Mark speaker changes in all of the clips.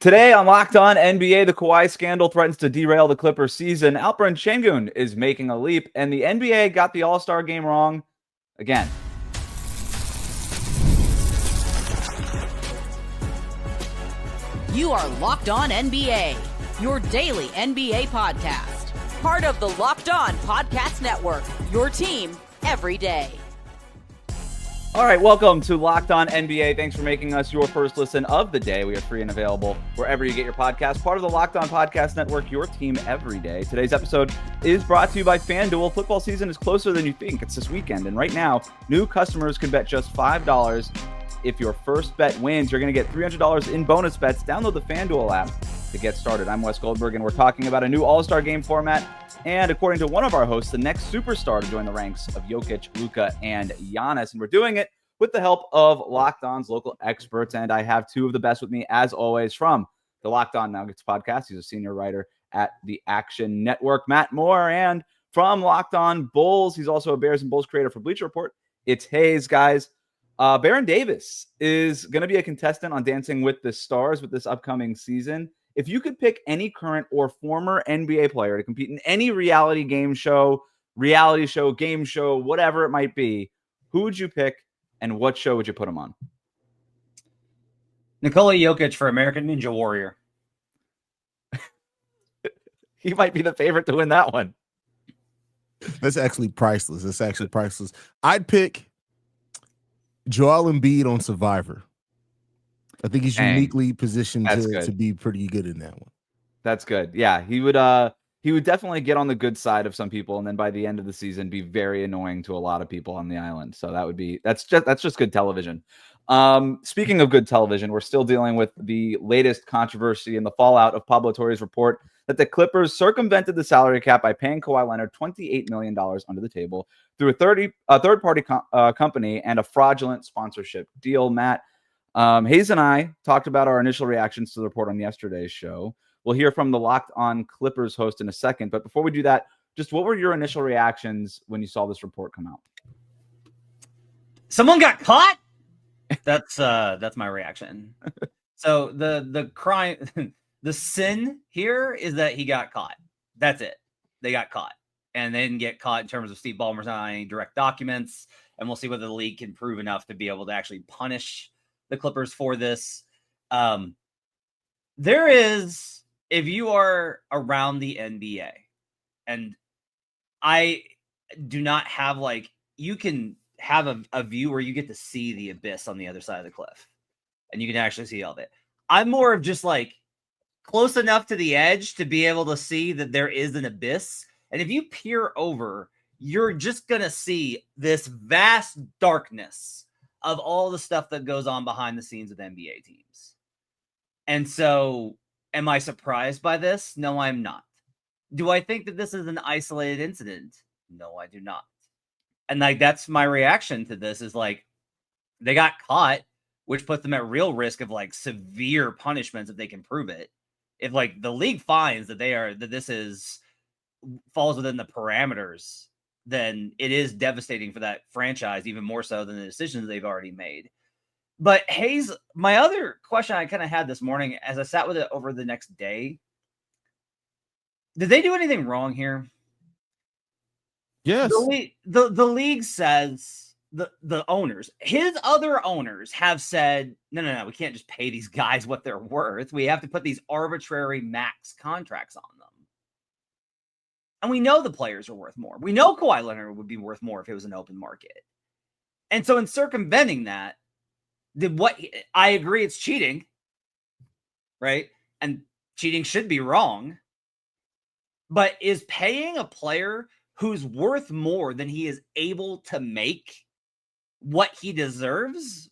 Speaker 1: Today on Locked On NBA, the Kawhi scandal threatens to derail the Clippers season. Alperen Sengun is making a leap, and the NBA got the All-Star game wrong again.
Speaker 2: You are Locked On NBA, your daily NBA podcast. Part of the Locked On Podcast Network, your team every day.
Speaker 1: All right, welcome to Locked On NBA. Thanks for making us your first listen of the day. We are free and available wherever you get your podcast. Part of the Locked On Podcast Network, your team every day. Today's episode is brought to you by FanDuel. Football season is closer than you think. It's this weekend, and right now, new customers can bet just $5. If your first bet wins, you're going to get $300 in bonus bets. Download the FanDuel app to get started. I'm Wes Goldberg, and we're talking about a new All-Star game format. And according to one of our hosts, the next superstar to join the ranks of Jokic, Luka, and Giannis. And we're doing it with the help of Locked On's local experts. And I have two of the best with me, as always, from the Locked On Nuggets podcast. He's a senior writer at the Action Network, Matt Moore. And from Locked On Bulls, he's also a Bears and Bulls creator for Bleacher Report. It's Haize, guys. Baron Davis is going to be a contestant on Dancing with the Stars with this upcoming season. If you could pick any current or former NBA player to compete in any reality show, game show, whatever it might be, who would you pick and what show would you put him on?
Speaker 3: Nikola Jokic for American Ninja Warrior.
Speaker 1: He might be the favorite to win that one.
Speaker 4: That's actually priceless. I'd pick Joel Embiid on Survivor. I think he's uniquely positioned to be pretty good in that one. That's good.
Speaker 1: Yeah, he would definitely get on the good side of some people, and then by the end of the season be very annoying to a lot of people on the island. So that's just good television. Speaking of good television, we're still dealing with the latest controversy and the fallout of Pablo Torre's report that the Clippers circumvented the salary cap by paying Kawhi Leonard $28 million under the table through a third-party company and a fraudulent sponsorship deal. Matt, Haize and I talked about our initial reactions to the report on yesterday's show. We'll hear from the Locked On Clippers host in a second. But before we do that, just what were your initial reactions when you saw this report come out?
Speaker 3: Someone got caught? That's my reaction. So the crime, the sin here is that he got caught. That's it. They got caught. And they didn't get caught in terms of Steve Ballmer signing any direct documents. And we'll see whether the league can prove enough to be able to actually punish the Clippers for this. There is, if you are around the NBA, and I do not have you can have a view where you get to see the abyss on the other side of the cliff, and you can actually see all of it. I'm more of just close enough to the edge to be able to see that there is an abyss. And if you peer over, you're just going to see this vast darkness of all the stuff that goes on behind the scenes with NBA teams. And so, am I surprised by this? No, I'm not. Do I think that this is an isolated incident? No, I do not. And that's my reaction to this is they got caught, which puts them at real risk of severe punishments if they can prove it. If the league finds that this falls within the parameters, then it is devastating for that franchise, even more so than the decisions they've already made. But Haize, my other question I kind of had this morning as I sat with it over the next day, did they do anything wrong here?
Speaker 4: Yes.
Speaker 3: The league says the owners, his other owners have said, no, we can't just pay these guys what they're worth. We have to put these arbitrary max contracts on them. And we know the players are worth more. We know Kawhi Leonard would be worth more if it was an open market. And so in circumventing that, I agree it's cheating, right? And cheating should be wrong. But is paying a player who's worth more than he is able to make what he deserves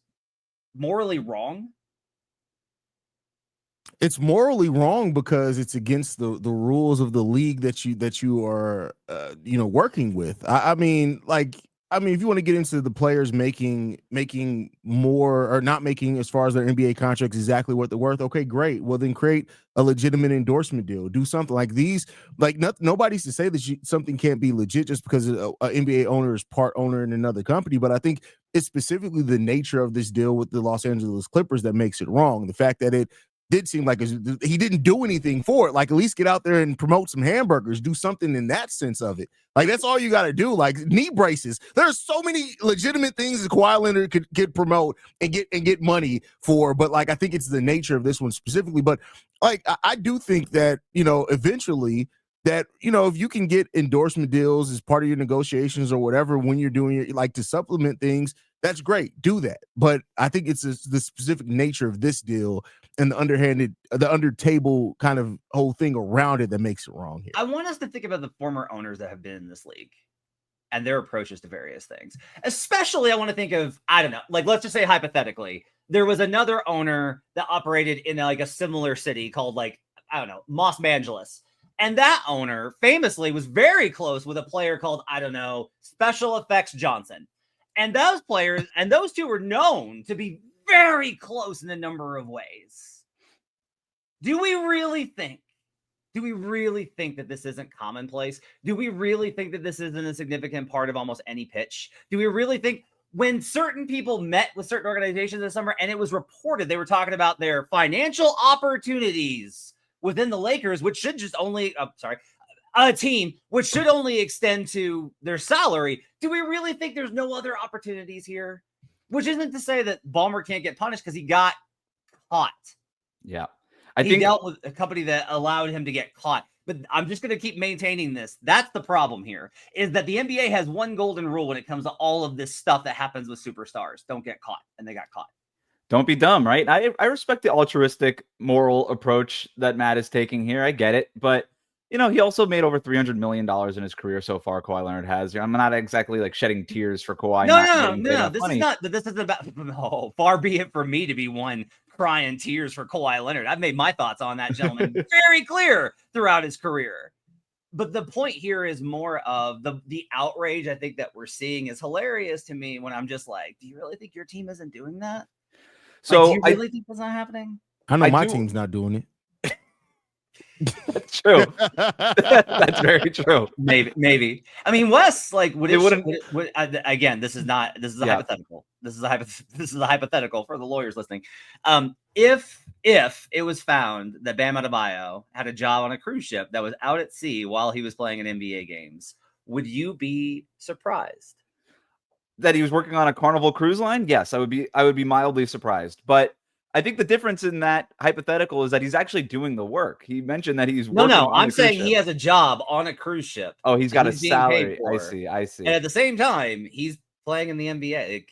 Speaker 3: morally wrong?
Speaker 4: It's morally wrong because it's against the rules of the league that you are working with. I mean, if you want to get into the players making more or not making as far as their NBA contracts exactly what they're worth, okay, great. Well, then create a legitimate endorsement deal. Do something like these. Nobody's to say that something can't be legit just because an NBA owner is part owner in another company. But I think it's specifically the nature of this deal with the Los Angeles Clippers that makes it wrong. The fact that it did seem like he didn't do anything for it. Like, at least get out there and promote some hamburgers, do something in that sense of it. Like, that's all you got to do. Like, knee braces. There's so many legitimate things that Kawhi Leonard could promote and get money for. But like, I think it's the nature of this one specifically. But like, I do think that, eventually that, if you can get endorsement deals as part of your negotiations or whatever, when you're doing it, like, to supplement things, that's great. Do that. But I think it's the specific nature of this deal and the under table kind of whole thing around it that makes it wrong here.
Speaker 3: I want us to think about the former owners that have been in this league and their approaches to various things. Especially, I want to think of, I don't know, like, let's just say hypothetically, there was another owner that operated in like a similar city called, like, I don't know, Los Angeles. And that owner famously was very close with a player called, I don't know, Special Effects Johnson. And those players, and those two were known to be very close in a number of ways. Do we really think that this isn't commonplace? Do we really think that this isn't a significant part of almost any pitch? Do we really think when certain people met with certain organizations this summer and it was reported they were talking about their financial opportunities within the Lakers, which should just only, a team which should only extend to their salary, do we really think there's no other opportunities here? Which isn't to say that Ballmer can't get punished because he got caught.
Speaker 1: Yeah.
Speaker 3: He dealt with a company that allowed him to get caught. But I'm just going to keep maintaining this. That's the problem here, is that the NBA has one golden rule when it comes to all of this stuff that happens with superstars. Don't get caught. And they got caught.
Speaker 1: Don't be dumb, right? I respect the altruistic moral approach that Matt is taking here. I get it. But, he also made over $300 million in his career so far, Kawhi Leonard has. I'm not exactly like shedding tears for Kawhi.
Speaker 3: No. This isn't about, no, far be it for me to be one crying tears for Kawhi Leonard. I've made my thoughts on that gentleman very clear throughout his career. But the point here is more of the outrage I think that we're seeing is hilarious to me when I'm just like, do you really think your team isn't doing that?
Speaker 1: So
Speaker 3: do you really think that's not happening?
Speaker 4: I know my team's not doing it.
Speaker 1: That's true. That's very true.
Speaker 3: Maybe. I mean, Wes, like, again, this is a hypothetical. This is a hypothetical for the lawyers listening. If it was found that Bam Adebayo had a job on a cruise ship that was out at sea while he was playing in NBA games, would you be surprised?
Speaker 1: That he was working on a Carnival cruise line? Yes, I would be mildly surprised. But I think the difference in that hypothetical is that he's actually doing the work. He mentioned that he's working on
Speaker 3: I'm saying he has a job on a cruise ship.
Speaker 1: Oh, he's got a salary. I see.
Speaker 3: And at the same time, he's playing in the NBA.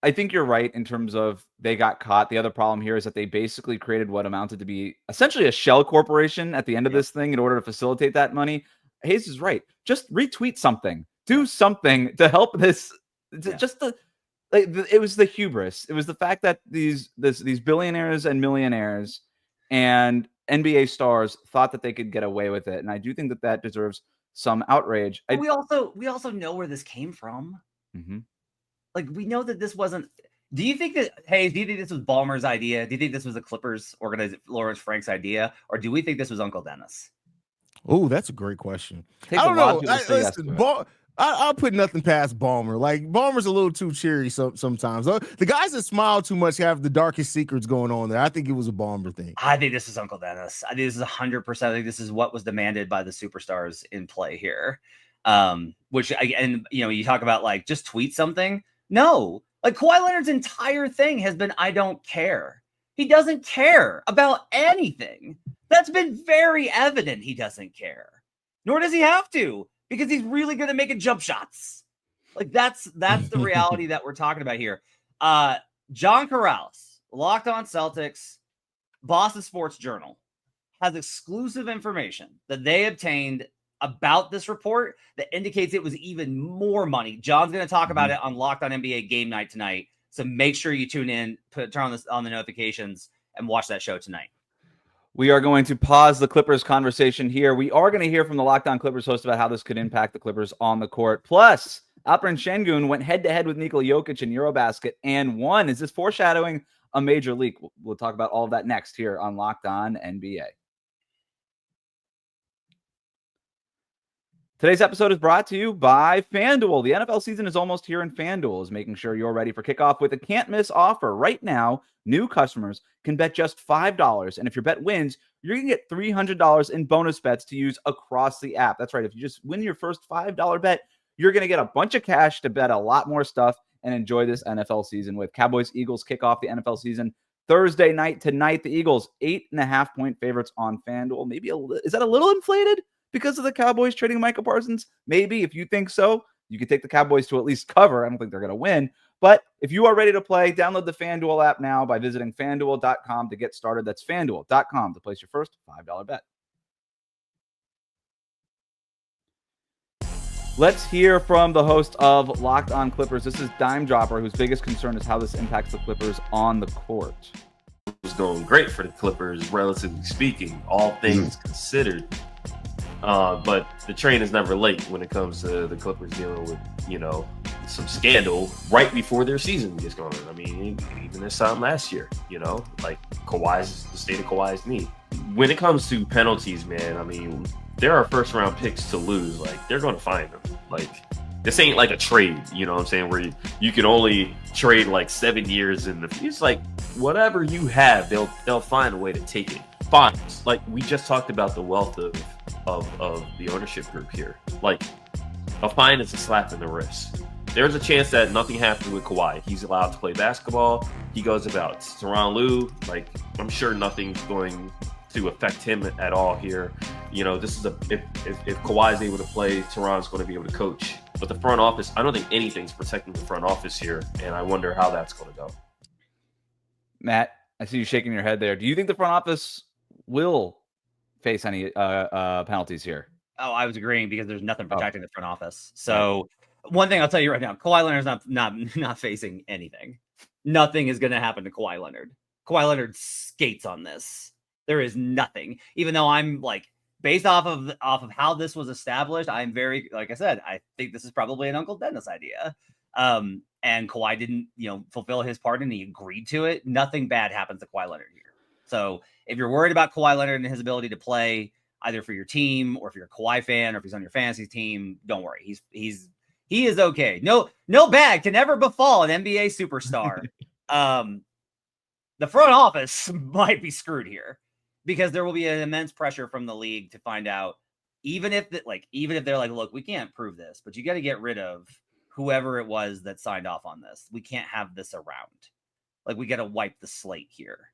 Speaker 1: I think you're right in terms of they got caught. The other problem here is that they basically created what amounted to be essentially a shell corporation at the end of this thing in order to facilitate that money. Haize is right. Just retweet something. Do something to help this. It was the hubris. It was the fact that these billionaires and millionaires and NBA stars thought that they could get away with it, and I do think that deserves some outrage.
Speaker 3: We also know where this came from.
Speaker 1: Mm-hmm.
Speaker 3: Like, we know that this wasn't. Do you think that Haize? Do you think this was Ballmer's idea? Do you think this was the Clippers organizer Lawrence Frank's idea, or do we think this was Uncle Dennis?
Speaker 4: Oh, that's a great question. I don't know. I'll put nothing past Ballmer. Like, Ballmer's a little too cheery sometimes. The guys that smile too much have the darkest secrets going on there. I think it was a Ballmer thing.
Speaker 3: I think this is Uncle Dennis. I think this is 100%. I think this is what was demanded by the superstars in play here. Which, and you talk about, like, just tweet something. No, like, Kawhi Leonard's entire thing has been, I don't care. He doesn't care about anything. That's been very evident. He doesn't care, nor does he have to, because he's really good at making jump shots. Like, that's the reality that we're talking about here. John Corrales, Locked On Celtics, Boston Sports Journal, has exclusive information that they obtained about this report that indicates it was even more money. John's going to talk about it on Locked On NBA Game Night tonight. So make sure you tune in, turn on the notifications, and watch that show tonight.
Speaker 1: We are going to pause the Clippers conversation here. We are going to hear from the Locked On Clippers host about how this could impact the Clippers on the court. Plus, Alperen Sengun went head-to-head with Nikola Jokic in EuroBasket and won. Is this foreshadowing a major leak? We'll talk about all of that next here on Locked On NBA. Today's episode is brought to you by FanDuel. The NFL season is almost here, and FanDuel is making sure you're ready for kickoff with a can't-miss offer. Right now, new customers can bet just $5, and if your bet wins, you're going to get $300 in bonus bets to use across the app. That's right. If you just win your first $5 bet, you're going to get a bunch of cash to bet a lot more stuff and enjoy this NFL season with. Cowboys-Eagles kick off the NFL season Thursday night tonight. The Eagles, 8.5-point favorites on FanDuel. Maybe is that a little inflated because of the Cowboys trading Micah Parsons? Maybe. If you think so, you could take the Cowboys to at least cover. I don't think they're going to win. But if you are ready to play, download the FanDuel app now by visiting FanDuel.com to get started. That's FanDuel.com to place your first $5 bet. Let's hear from the host of Locked On Clippers. This is Dime Dropper, whose biggest concern is how this impacts the Clippers on the court.
Speaker 5: It was going great for the Clippers, relatively speaking, all things considered. But the train is never late when it comes to the Clippers dealing with, some scandal right before their season gets going. I mean, even this time last year, like the state of Kawhi's knee. When it comes to penalties, man, I mean, there are first-round picks to lose. Like, they're going to find them. Like, this ain't like a trade, you know what I'm saying, where you can only trade like 7 years in the future. It's like whatever you have, they'll find a way to take it. Fines. Like, we just talked about the wealth of the ownership group here. Like, a fine is a slap in the wrist. There's a chance that nothing happens with Kawhi. He's allowed to play basketball. He goes about. Tyronn Lue, like, I'm sure nothing's going to affect him at all here. This is if Kawhi is able to play, Tyronn's going to be able to coach. But the front office, I don't think anything's protecting the front office here, and I wonder how that's going to go.
Speaker 1: Matt, I see you shaking your head there. Do you think the front office will face any penalties here?
Speaker 3: Oh, I was agreeing because there's nothing protecting the front office. So one thing I'll tell you right now, Kawhi Leonard's not facing anything. Nothing is going to happen to Kawhi Leonard. Kawhi Leonard skates on this. There is nothing. Even though I'm like, based off of how this was established, I'm very, like I said, I think this is probably an Uncle Dennis idea. And Kawhi didn't, fulfill his part and he agreed to it. Nothing bad happens to Kawhi Leonard here. So if you're worried about Kawhi Leonard and his ability to play either for your team or if you're a Kawhi fan or if he's on your fantasy team, don't worry. He is okay. No bad can ever befall an NBA superstar. The front office might be screwed here because there will be an immense pressure from the league to find out, even if they're like, look, we can't prove this, but you got to get rid of whoever it was that signed off on this. We can't have this around. Like, we got to wipe the slate here.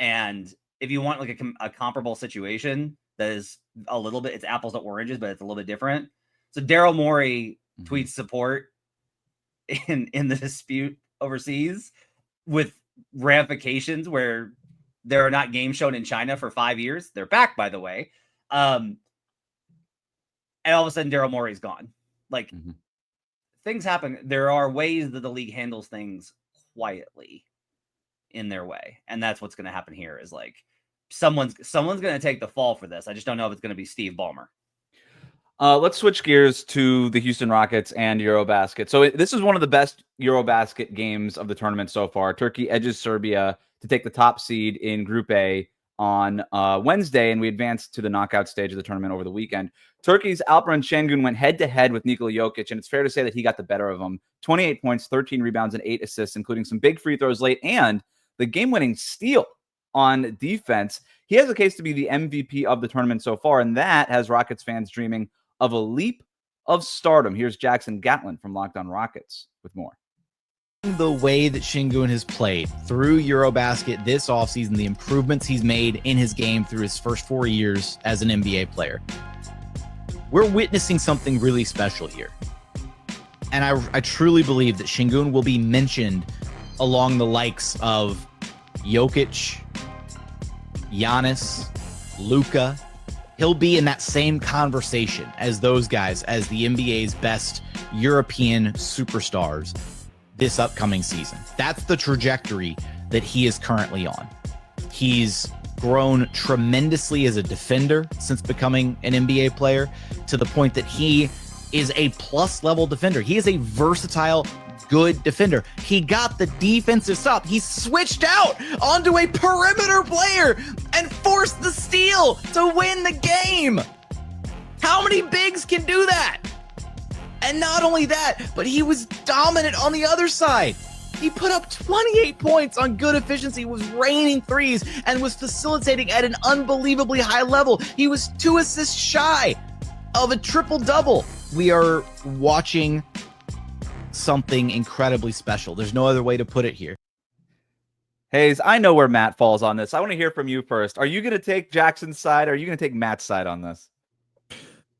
Speaker 3: And if you want like a comparable situation that is a little bit, it's apples to oranges, but it's a little bit different. So Daryl Morey tweets support in the dispute overseas with ramifications where there are not games shown in China for 5 years. They're back, by the way. And all of a sudden Daryl Morey's gone. Like, things happen. There are ways that the league handles things quietly in their way. And that's what's going to happen here is like someone's going to take the fall for this. I just don't know if it's going to be Steve Ballmer.
Speaker 1: Let's switch gears to the Houston Rockets and EuroBasket. So this is one of the best EuroBasket games of the tournament so far. Turkey edges Serbia to take the top seed in Group A on Wednesday, and we advanced to the knockout stage of the tournament over the weekend. Turkey's Alperen Sengun went head-to-head with Nikola Jokic, and it's fair to say that he got the better of him. 28 points, 13 rebounds, and 8 assists, including some big free throws late, and the game-winning steal on defense. He has a case to be the MVP of the tournament so far, and that has Rockets fans dreaming of a leap of stardom. Here's Jackson Gatlin from Locked On Rockets with more.
Speaker 6: The way that Sengun has played through EuroBasket this offseason, the improvements he's made in his game through his first 4 years as an NBA player, we're witnessing something really special here. And I truly believe that Sengun will be mentioned along the likes of Jokic, Giannis, Luka. He'll be in that same conversation as those guys, as the NBA's best European superstars this upcoming season. That's the trajectory that he is currently on. He's grown tremendously as a defender since becoming an NBA player, to the point that he is a plus level defender. He is a versatile, good defender. He got the defensive stop. He switched out onto a perimeter player and forced the steal to win the game. How many bigs can do that? And not only that, but he was dominant on the other side. He put up 28 points on good efficiency, was raining threes, and was facilitating at an unbelievably high level. He was 2 assists shy of a triple-double. We are watching something incredibly special. There's no other way to put it here.
Speaker 1: Haize, I know where Matt falls on this. I want to hear from you first. Are you going to take Jackson's side, or are you going to take Matt's side on this?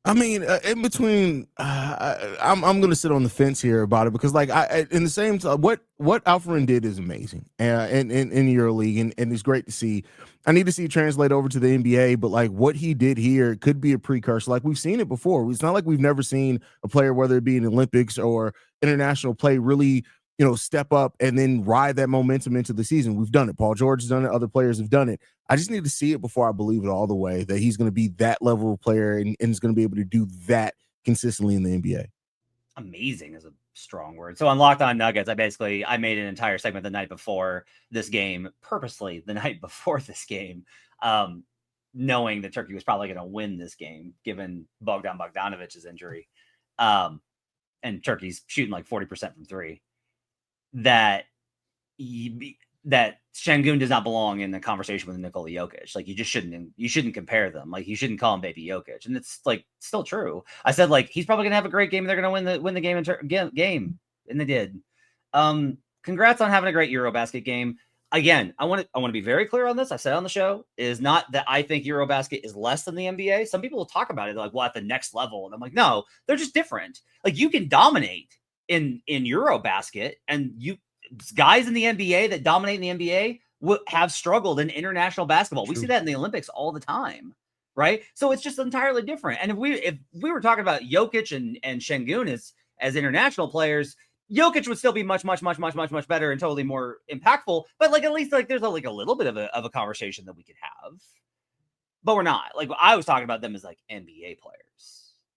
Speaker 4: I mean, in between, I'm going to sit on the fence here about it because, like, in the same time, what Alperen did is amazing, in EuroLeague, and it's great to see. I need to see it translate over to the NBA, but like what he did here could be a precursor. Like we've seen it before. It's not like we've never seen a player, whether it be in Olympics or international play, really, step up and then ride that momentum into the season. We've done it. Paul George has done it. Other players have done it. I just need to see it before I believe it all the way that he's going to be that level of player and is going to be able to do that consistently in the NBA.
Speaker 3: Amazing is a strong word. So on Locked On Nuggets, I made an entire segment the night before this game, purposely the night before this game, knowing that Turkey was probably going to win this game given Bogdan Bogdanovic's injury. And Turkey's shooting like 40% from three. That Sengun does not belong in the conversation with Nikola Jokic. Like you shouldn't compare them. Like you shouldn't call him baby Jokic. And it's like still true. I said like he's probably gonna have a great game and they're gonna win the game. And they did. Congrats on having a great EuroBasket game. Again, I want to be very clear on this. I said on the show is not that I think EuroBasket is less than the NBA. Some people will talk about it like, well, at the next level. And I'm like, no, they're just different. Like you can dominate in EuroBasket, and guys in the NBA that dominate in the NBA have struggled in international basketball. True. We see that in the Olympics all the time, right? So it's just entirely different. And if we were talking about Jokic and Sengun as international players, Jokic would still be much better and totally more impactful. But like at least like there's a little bit of a conversation that we could have. But we're not. Like I was talking about them as like NBA players.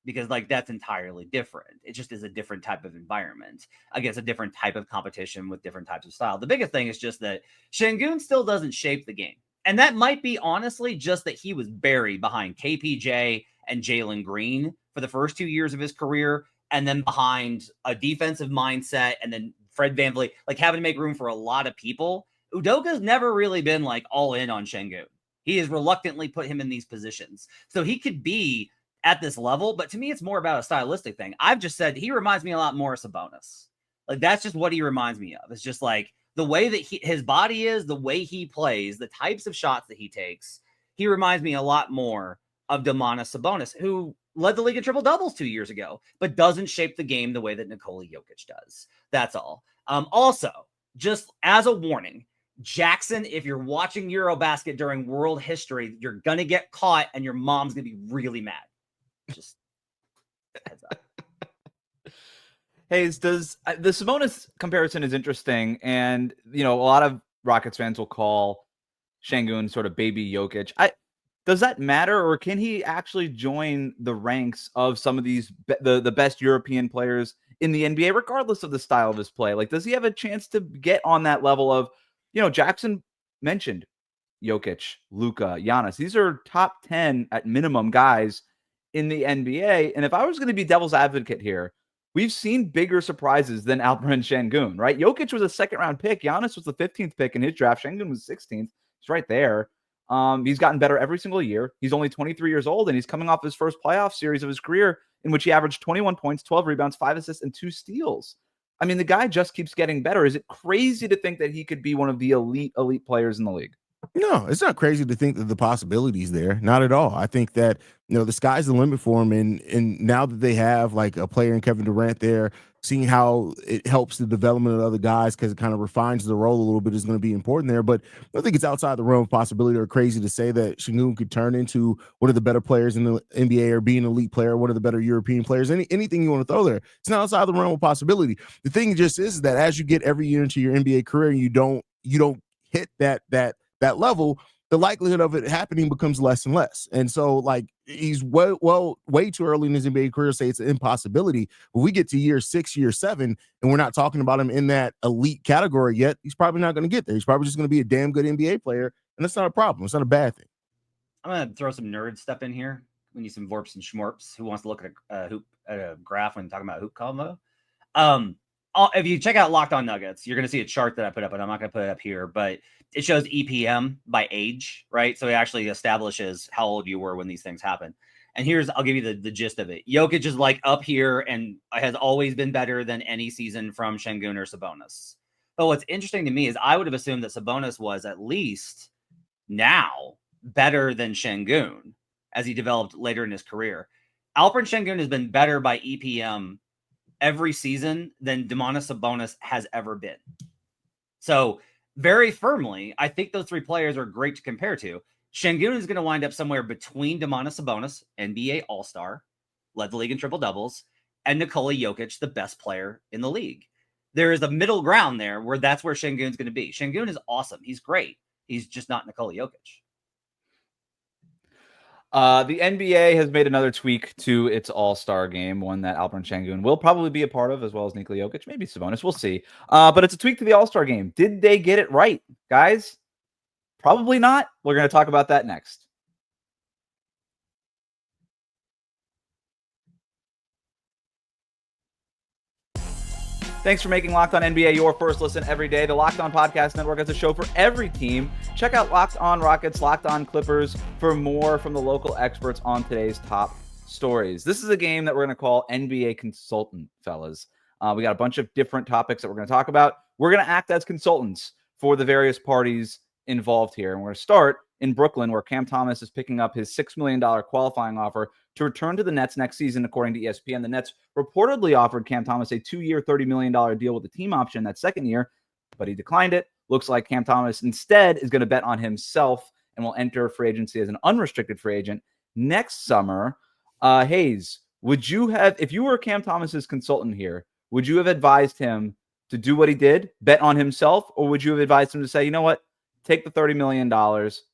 Speaker 3: Because like that's entirely different. It just is a different type of environment against a different type of competition with different types of style. The biggest thing is just that Sengun still doesn't shape the game. And that might be honestly just that he was buried behind KPJ and Jalen Green for the first 2 years of his career. And then behind a defensive mindset and then Fred VanVleet, like having to make room for a lot of people. Udoka's never really been like all in on Sengun. He has reluctantly put him in these positions. So he could be at this level, but to me, it's more about a stylistic thing. I've just said he reminds me a lot more of Sabonis. Like that's just what he reminds me of. It's just like the way that his body is, the way he plays, the types of shots that he takes. He reminds me a lot more of Domantas Sabonis, who led the league in triple doubles 2 years ago, but doesn't shape the game the way that Nikola Jokic does. That's all. Also, just as a warning, Jackson, if you're watching EuroBasket during world history, you're going to get caught and your mom's going to be really mad. Just heads up.
Speaker 1: Haize, the Sabonis comparison is interesting, and a lot of Rockets fans will call Sengun sort of baby Jokic. Does that matter, or can he actually join the ranks of some of these the best European players in the NBA, regardless of the style of his play? Like, does he have a chance to get on that level of, Jackson mentioned Jokic, Luka, Giannis. These are top 10 at minimum guys in the NBA. And if I was going to be devil's advocate here, we've seen bigger surprises than Alperen Sengun, right? Jokic was a second-round pick. Giannis was the 15th pick in his draft. Sengun was 16th. He's right there. He's gotten better every single year. He's only 23 years old, and he's coming off his first playoff series of his career in which he averaged 21 points, 12 rebounds, 5 assists, and 2 steals. I mean, the guy just keeps getting better. Is it crazy to think that he could be one of the elite players in the league?
Speaker 4: No, it's not crazy to think that the possibilities there. Not at all. I think that, the sky's the limit for him. And now that they have like a player in Kevin Durant there, seeing how it helps the development of other guys because it kind of refines the role a little bit is going to be important there. But I think it's outside the realm of possibility or crazy to say that Sengun could turn into one of the better players in the NBA or be an elite player, one of the better European players, anything you want to throw there. It's not outside the realm of possibility. The thing just is that as you get every year into your NBA career and you don't hit that level, the likelihood of it happening becomes less and less. And so like he's way too early in his NBA career to say it's an impossibility. When we get to year 6, year 7, and we're not talking about him in that elite category yet, he's probably not going to get there. He's probably just going to be a damn good NBA player. And that's not a problem. It's not a bad thing.
Speaker 3: I'm going to throw some nerd stuff in here We need some Vorps and Schmorps. Who wants to look at a graph when talking about hoop combo? If you check out Locked On Nuggets, you're going to see a chart that I put up, and I'm not going to put it up here, but it shows EPM by age, right? So it actually establishes how old you were when these things happen. And I'll give you the gist of it. Jokic is like up here and has always been better than any season from Sengun or Sabonis. But what's interesting to me is I would have assumed that Sabonis was at least now better than Sengun as he developed later in his career. Alperen Sengun has been better by EPM every season than Domantas Sabonis has ever been. So very firmly, I think those three players are great to compare to. Sengun is going to wind up somewhere between Domantas Sabonis, NBA All-Star, led the league in triple doubles, and Nikola Jokic, the best player in the league. There is a middle ground there where that's where Sengun's going to be. Sengun is awesome. He's great. He's just not Nikola Jokic.
Speaker 1: The NBA has made another tweak to its All-Star game, one that Alperen Sengun will probably be a part of, as well as Nikola Jokic, maybe Sabonis. We'll see. But it's a tweak to the All-Star game. Did they get it right, guys? Probably not. We're going to talk about that next. Thanks for making Locked On NBA your first listen every day. The Locked On Podcast Network has a show for every team. Check out Locked On Rockets, Locked On Clippers for more from the local experts on today's top stories. This is a game that we're going to call NBA Consultant, fellas. We got a bunch of different topics that we're going to talk about. We're going to act as consultants for the various parties involved here. And we're going to start in Brooklyn, where Cam Thomas is picking up his $6 million qualifying offer to return to the Nets next season, according to ESPN. The Nets reportedly offered Cam Thomas a 2-year, $30 million deal with a team option that second year, but he declined it. Looks like Cam Thomas instead is going to bet on himself and will enter free agency as an unrestricted free agent next summer. Haize, would you have, if you were Cam Thomas's consultant here, would you have advised him to do what he did, bet on himself, or would you have advised him to say, you know what, take the $30 million,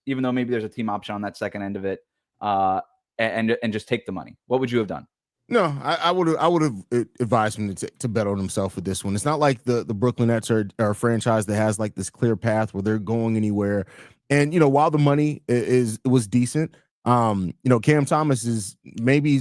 Speaker 1: even though maybe there's a team option on that second end of it, and just take the money? What would you have done?
Speaker 4: No, I would have advised him to bet on himself with this one. It's not like the Brooklyn Nets are a franchise that has like this clear path where they're going anywhere. And while the money was decent, Cam Thomas he's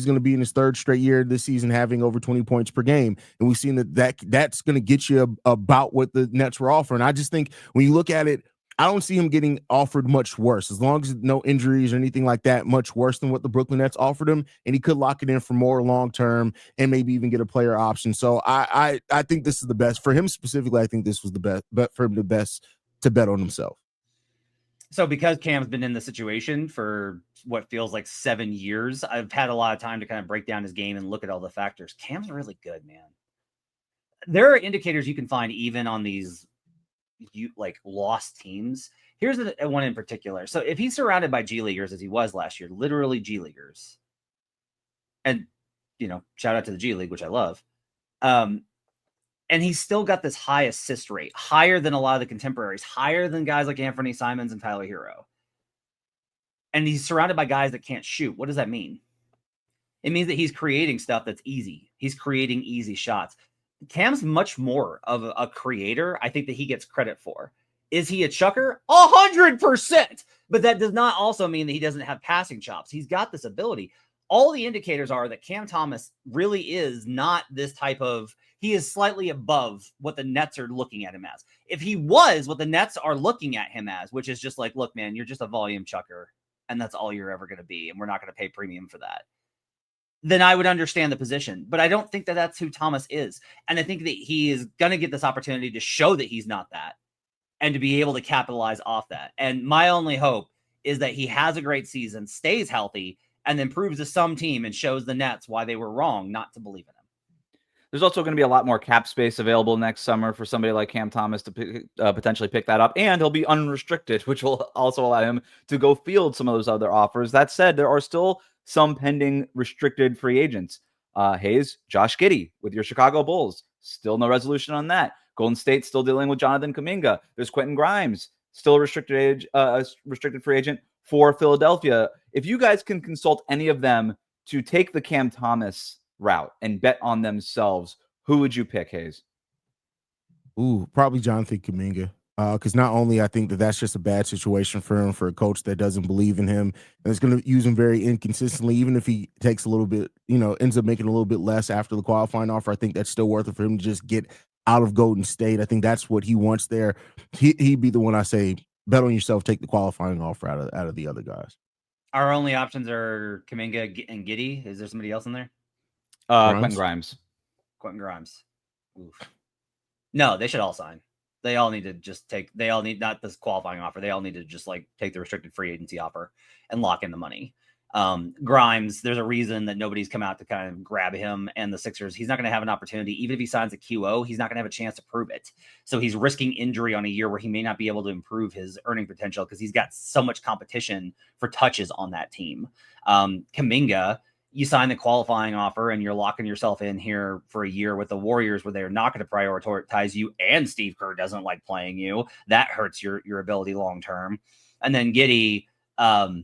Speaker 4: going to be in his third straight year this season having over 20 points per game, and we've seen that's going to get you about what the Nets were offering. I just think when you look at it, I don't see him getting offered much worse, as long as no injuries or anything like that, much worse than what the Brooklyn Nets offered him. And he could lock it in for more long-term and maybe even get a player option. So I think this is the best for him specifically. I think this was the best, but for him the best to bet on himself.
Speaker 3: So because Cam's been in the situation for what feels like 7 years, I've had a lot of time to kind of break down his game and look at all the factors. Cam's really good, man. There are indicators you can find even on these lost teams. Here's one in particular. So if he's surrounded by G Leaguers as he was last year, literally G Leaguers, and shout out to the G League, which I love, and he's still got this high assist rate, higher than a lot of the contemporaries, higher than guys like Anthony Simons and Tyler Hero, and he's surrounded by guys that can't shoot. What does that mean? It means that he's creating stuff that's easy. He's creating easy shots. Cam's much more of a creator, I think, that he gets credit for. Is he a chucker? 100%. But that does not also mean that he doesn't have passing chops. He's got this ability. All the indicators are that Cam Thomas really is not this type of, he is slightly above what the Nets are looking at him as. If he was what the Nets are looking at him as, which is just like, look, man, you're just a volume chucker, and that's all you're ever going to be, and we're not going to pay premium for that, then I would understand the position. But I don't think that that's who Thomas is. And I think that he is going to get this opportunity to show that he's not that and to be able to capitalize off that. And my only hope is that he has a great season, stays healthy, and then proves to some team and shows the Nets why they were wrong not to believe in him.
Speaker 1: There's also going to be a lot more cap space available next summer for somebody like Cam Thomas to potentially pick that up, and he'll be unrestricted, which will also allow him to go field some of those other offers. That said, there are still some pending restricted free agents. Haize, Josh Giddey with your Chicago Bulls. Still no resolution on that. Golden State still dealing with Jonathan Kuminga. There's Quentin Grimes, still a restricted free agent for Philadelphia. If you guys can consult any of them to take the Cam Thomas route and bet on themselves, who would you pick, Haize?
Speaker 4: Ooh, probably Jonathan Kuminga. Because not only I think that's just a bad situation for him, for a coach that doesn't believe in him and is going to use him very inconsistently, even if he takes a little bit, ends up making a little bit less after the qualifying offer. I think that's still worth it for him to just get out of Golden State. I think that's what he wants there. He'd be the one I say, bet on yourself, take the qualifying offer out of the other guys.
Speaker 3: Our only options are Kuminga and Giddey. Is there somebody else in there?
Speaker 1: Quentin Grimes.
Speaker 3: Quentin Grimes. Oof. No, they should all sign. They all need to just they all need, not this qualifying offer. They all need to just like take the restricted free agency offer and lock in the money. Grimes, there's a reason that nobody's come out to kind of grab him and the Sixers. He's not going to have an opportunity. Even if he signs a QO, he's not going to have a chance to prove it. So he's risking injury on a year where he may not be able to improve his earning potential because he's got so much competition for touches on that team. Kuminga, you sign the qualifying offer and you're locking yourself in here for a year with the Warriors where they're not going to prioritize you and Steve Kerr doesn't like playing you. That hurts your ability long-term. And then Giddey, I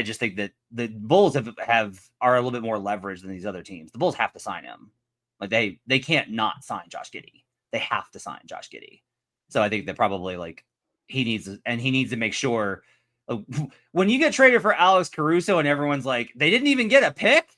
Speaker 3: just think that the Bulls are a little bit more leverage than these other teams. The Bulls have to sign him. Like they can't not sign Josh Giddey. They have to sign Josh Giddey. So I think that probably like he needs to make sure when you get traded for Alex Caruso and everyone's like, they didn't even get a pick,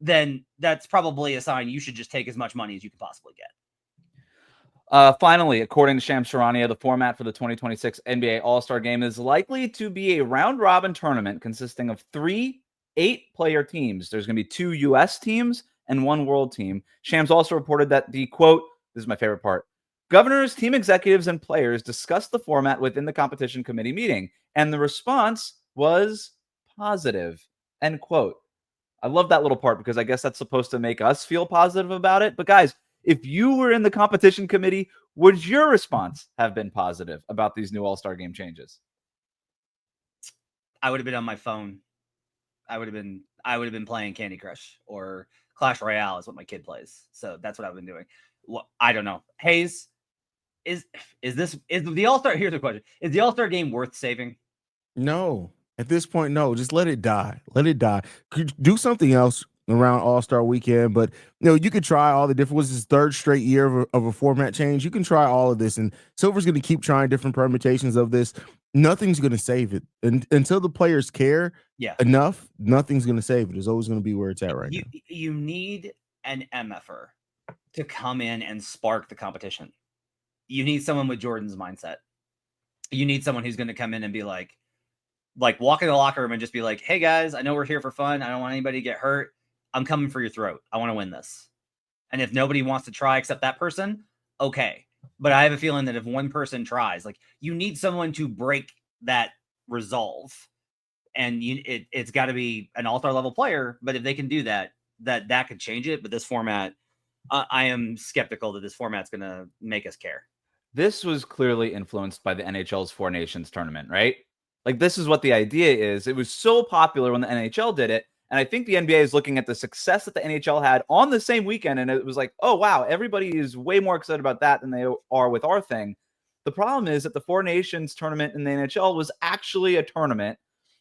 Speaker 3: then that's probably a sign you should just take as much money as you can possibly get.
Speaker 1: Finally, according to Shams Charania, the format for the 2026 NBA All-Star Game is likely to be a round-robin tournament consisting of 3 8-player teams. There's going to be 2 U.S. teams and 1 world team. Shams also reported that the, quote, this is my favorite part, governors, team executives, and players discussed the format within the competition committee meeting, and the response was positive, end quote. I love that little part because I guess that's supposed to make us feel positive about it. But guys, if you were in the competition committee, would your response have been positive about these new All-Star Game changes?
Speaker 3: I would have been on my phone. I would have been playing Candy Crush or Clash Royale is what my kid plays. So that's what I've been doing. Well, I don't know. Haize, is the All-Star, here's the question. Is the All-Star Game worth saving?
Speaker 4: No. At this point, no. Just let it die. Let it die. Do something else around All-Star Weekend, but you could try all the different. Was this 3rd straight year of a format change? You can try all of this, and Silver's going to keep trying different permutations of this. Nothing's going to save it until the players care enough. Nothing's going to save it. It's always going to be where it's at right now.
Speaker 3: You need an MFer to come in and spark the competition. You need someone with Jordan's mindset. You need someone who's going to come in and be like walk in the locker room and just be like, hey guys, I know we're here for fun. I don't want anybody to get hurt. I'm coming for your throat. I want to win this. And if nobody wants to try except that person, okay. But I have a feeling that if one person tries, like you need someone to break that resolve. And it's got to be an all-star level player. But if they can do that could change it. But this format, I am skeptical that this format's going to make us care.
Speaker 1: This was clearly influenced by the NHL's Four Nations tournament, right? Like, this is what the idea is. It was so popular when the NHL did it. And I think the NBA is looking at the success that the NHL had on the same weekend. And it was like, oh, wow, everybody is way more excited about that than they are with our thing. The problem is that the Four Nations tournament in the NHL was actually a tournament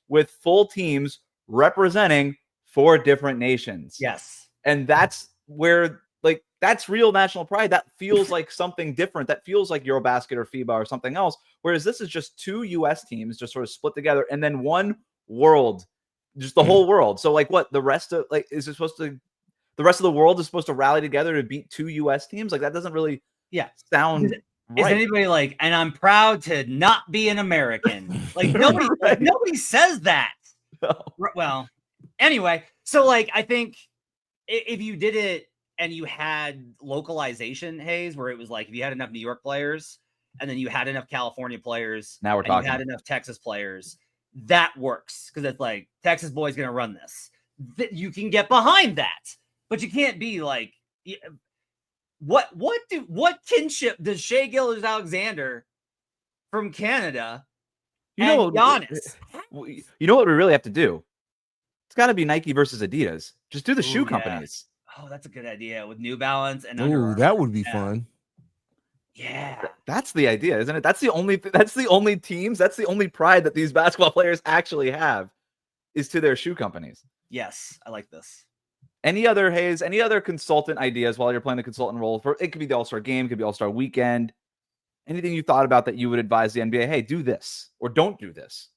Speaker 1: with full teams representing 4 different nations.
Speaker 3: Yes.
Speaker 1: And that's where, like, that's real national pride. That feels like something different. That feels like EuroBasket or FIBA or something else. Whereas this is just 2 U.S. teams just sort of split together and then 1 world, just the whole world. So like what the rest of the rest of the world is supposed to rally together to beat 2 U.S. teams? Like that doesn't really sound right.
Speaker 3: Is anybody like, and I'm proud to not be an American? Like nobody,
Speaker 1: Right.
Speaker 3: nobody says that.
Speaker 1: No.
Speaker 3: Well, anyway, so like I think if you did it and you had localization, Haize, where it was like if you had enough New York players and then you had enough California players,
Speaker 1: Now we're
Speaker 3: and
Speaker 1: talking.
Speaker 3: you had enough Texas players, that works because it's like Texas boy's gonna run this. You can get behind that, but you can't be like, what kinship does Shai Gilgeous-Alexander from Canada and Giannis?
Speaker 1: You know what we really have to do? It's got to be Nike versus Adidas. Just do the shoe companies.
Speaker 3: Oh, that's a good idea with New Balance and
Speaker 4: Ooh,
Speaker 3: Under Armour.
Speaker 4: that would be fun.
Speaker 3: Yeah,
Speaker 1: That's the idea, isn't it? That's the only teams. That's the only pride that these basketball players actually have is to their shoe companies.
Speaker 3: yes, I like this.
Speaker 1: Any other consultant ideas while you're playing the consultant role? For it could be the All-Star Game, it could be All-Star Weekend. anything you thought about that you would advise the NBA, hey, do this or don't do this?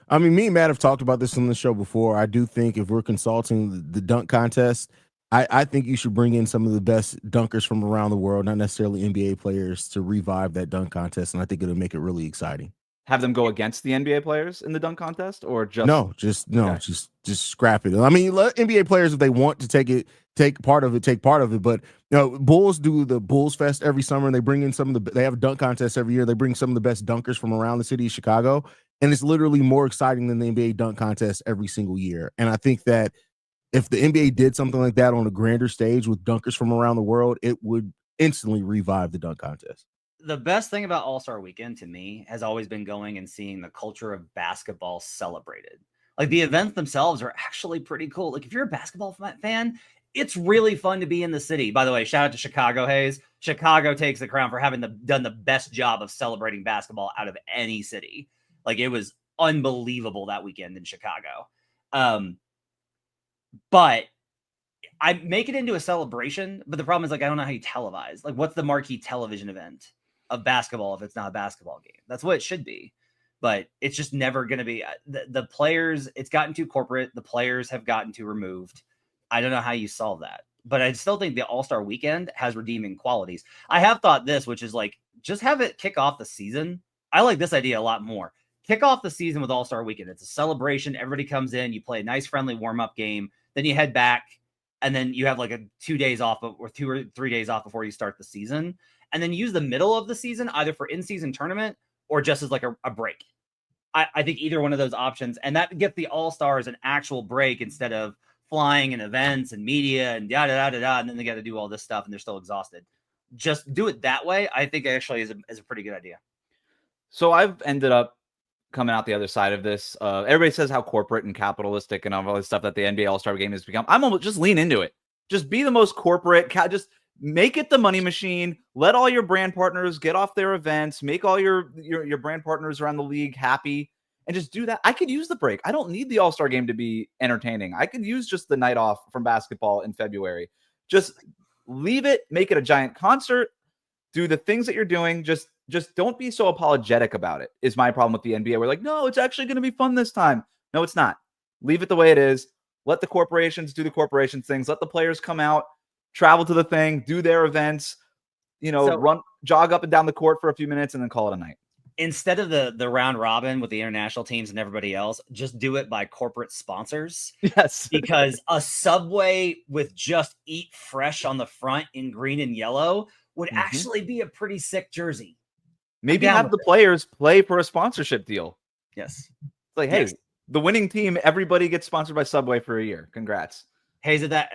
Speaker 4: I mean, me and Matt have talked about this on the show before. I do think if we're consulting the dunk contest, I think you should bring in some of the best dunkers from around the world, not necessarily NBA players, to revive that dunk contest, and I think it'll make it really exciting.
Speaker 1: Have them go against the NBA players in the dunk contest, or just
Speaker 4: okay. just scrap it. I mean, let NBA players, if they want to take part of it. But Bulls do the Bulls Fest every summer, and they bring in they have a dunk contest every year. They bring some of the best dunkers from around the city of Chicago, and it's literally more exciting than the NBA dunk contest every single year. And I think that if the NBA did something like that on a grander stage with dunkers from around the world, it would instantly revive the dunk contest.
Speaker 3: The best thing about All-Star Weekend to me has always been going and seeing the culture of basketball celebrated. Like, the events themselves are actually pretty cool. Like, if you're a basketball fan, it's really fun to be in the city. By the way, shout out to Chicago, Haize. Chicago takes the crown for having done the best job of celebrating basketball out of any city. Like, it was unbelievable that weekend in Chicago. But I make it into a celebration, but the problem is, like, I don't know how you televise. Like, what's the marquee television event of basketball if it's not a basketball game? That's what it should be. But it's just never going to be. The players, it's gotten too corporate. The players have gotten too removed. I don't know how you solve that. But I still think the All-Star Weekend has redeeming qualities. I have thought this, which is like, just have it kick off the season. I like this idea a lot more. Kick off the season with All-Star Weekend. It's a celebration. Everybody comes in. You play a nice, friendly warm-up game. Then you head back, and then you have like 2 days off or 2 or 3 days off before you start the season. And then use the middle of the season either for in-season tournament or just as like a break. I think either one of those options, and that gets the All-Stars an actual break instead of flying and events and media and da-da-da-da-da, and then they got to do all this stuff and they're still exhausted. Just do it that way, I think actually is a pretty good idea.
Speaker 1: So I've ended up coming out the other side of this. Everybody says how corporate and capitalistic and all this stuff that the NBA All-Star Game has become. I'm almost just lean into it. Just be the most corporate. Just make it the money machine. Let all your brand partners get off their events. Make all your brand partners around the league happy, and just do that. I could use the break. I don't need the All-Star Game to be entertaining. I could use just the night off from basketball in February. Just leave it. Make it a giant concert. Do the things that you're doing. Just don't be so apologetic about it, is my problem with the NBA. We're like, no, it's actually going to be fun this time. No, it's not. Leave it the way it is. Let the corporations do the corporation things. Let the players come out, travel to the thing, do their events, jog up and down the court for a few minutes and then call it a night.
Speaker 3: Instead of the round robin with the international teams and everybody else, just do it by corporate sponsors.
Speaker 1: Yes.
Speaker 3: Because a Subway with just Eat Fresh on the front in green and yellow would actually be a pretty sick jersey.
Speaker 1: Maybe have the players play for a sponsorship deal.
Speaker 3: Yes.
Speaker 1: It's like, hey, the winning team, everybody gets sponsored by Subway for a year. Congrats.
Speaker 3: Haize, if that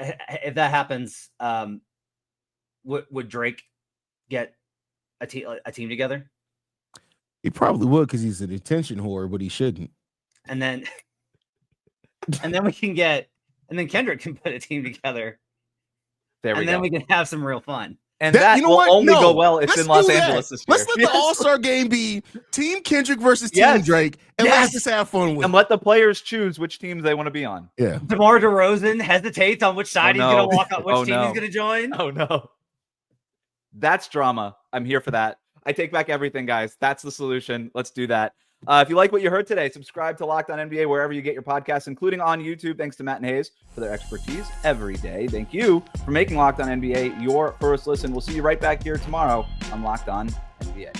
Speaker 3: happens, would Drake get a team together?
Speaker 4: He probably would, because he's an attention whore, but he shouldn't.
Speaker 3: And then Kendrick can put a team together. Then we can have some real fun.
Speaker 1: And that will only go well if it's in Los Angeles this year.
Speaker 4: Let's let the All-Star Game be Team Kendrick versus Team Drake, and let's just have fun with it.
Speaker 1: And let the players choose which teams they want to be on.
Speaker 4: Yeah.
Speaker 3: DeMar DeRozan hesitates on which side he's going to walk on, which team he's going to join.
Speaker 1: Oh, no. That's drama. I'm here for that. I take back everything, guys. That's the solution. Let's do that. If you like what you heard today, subscribe to Locked On NBA wherever you get your podcasts, including on YouTube. Thanks to Matt and Haize for their expertise every day. Thank you for making Locked On NBA your first listen. We'll see you right back here tomorrow on Locked On NBA.